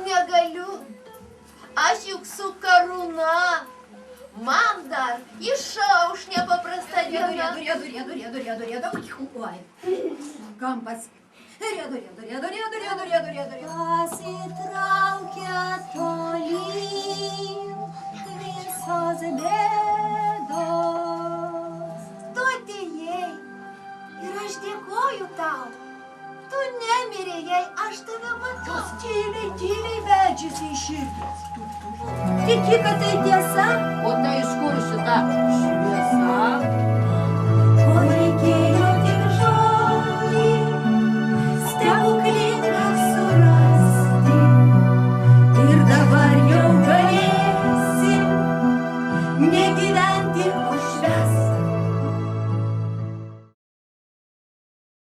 Negaliu. Aš juk su karūna. Man dar išauš nepaprasta diena. Oi, kampas. Pasitraukia tolyn visos bėdos. Tu atėjai ir aš dėkoju tau. Tu nemirėjai, aš tave matau. Tyliai veldžiasi į širdį. Tiki, kad tai tiesa? O tai iš kur šita šviesa?